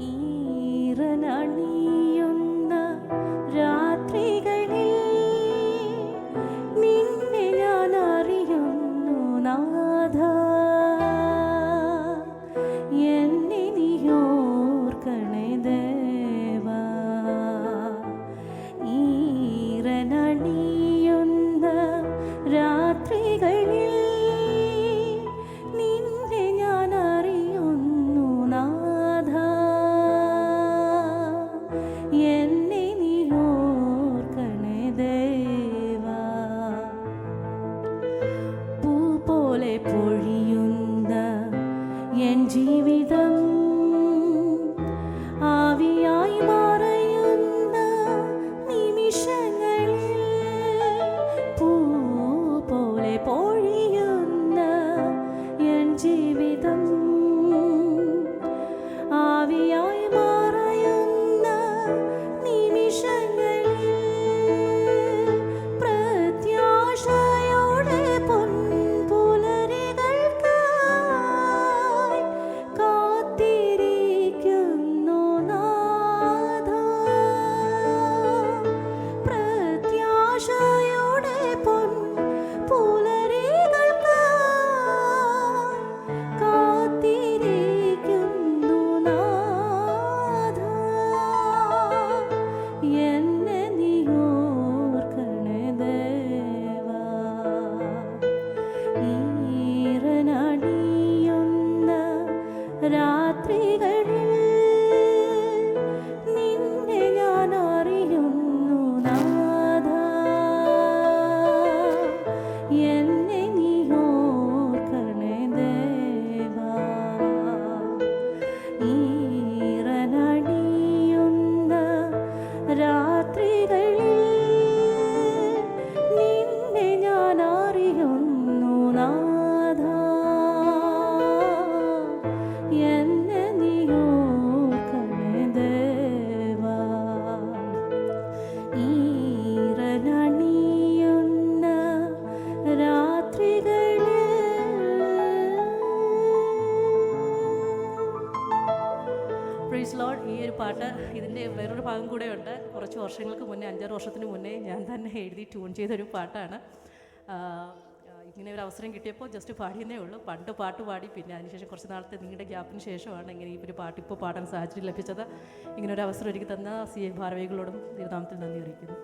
ഈറനണിയുന്ന രാത്രികളിൽ നിന്നെ ഞാൻ അറിയുന്നു നാഥ. എന്നെ നീയോർക്കണേ ദേവാ. ഈറനണിയുന്ന രാത്രികളിൽ നിന്നെ ഞാൻ അറിയുന്നു നാഥ. എന്നെ നീയോർക്കണേ ദേവാ. പൂ പോലെ പൊഴിയുന്ന എൻ ജീവിതം ആവിയായി മറയുന്ന നിമിഷങ്ങളിൽ, പൂ പോലെ പൊഴിയുന്ന എൻ ജീവിതം ആവിയായി മറയുന്ന നിമിഷങ്ങളിൽ, പ്രത്യാശയോടെ പൊൻപുലരികൾക്കായി കാത്തിരിക്കുന്നു നാഥ. പ്രത്യാശയോടെ പൊൻപുലരികൾക്കായി കാത്തിരിക്കുന്നു നാഥ. എന്നെ നീയോർക്കണേ ദേവാ. ഈറനണിയുന്ന രാത്രികളിൽ നിന്നെ ഞാൻ അറിയുന്നു നാഥ. എന്നെ നീയോർക്കണേ ദേവാ. ഈറനണിയുന്ന രാത്രികളിൽ നിന്നെ ഞാൻ അറിയുന്നു നാഥ. എന്നെ നീയോർക്കണേ ദേവാ. ഈറനണിയുന്ന രാത്രികളിൽ. Praise lord. ഈ ഒരു പാട്ട് ഇതിൻ്റെ വേറൊരു ഭാഗം കൂടെ ഉണ്ട്. കുറച്ച് വർഷങ്ങൾക്ക് മുന്നേ, 5-6 വർഷത്തിന് മുന്നേ ഞാൻ തന്നെ എഴുതി ട്യൂൺ ചെയ്തൊരു പാട്ടാണ്. ഇങ്ങനെ ഒരു അവസരം കിട്ടിയപ്പോൾ ജസ്റ്റ് പാടിയെന്നേ ഉള്ളൂ. പണ്ട് പാട്ട് പാടി, പിന്നെ അതിനുശേഷം കുറച്ച് നാളത്തെ നീണ്ട ഗ്യാപ്പിന് ശേഷമാണ് ഇങ്ങനെ ഈ ഒരു പാട്ട് ഇപ്പോൾ പാടാൻ സാഹചര്യം ലഭിച്ചത്. ഇങ്ങനെ ഒരു അവസരം ഒരുക്കി തന്ന CA ഭാരവാഹികളോടും ദൈവനാമത്തിൽ നന്ദി അറിയിക്കുന്നു.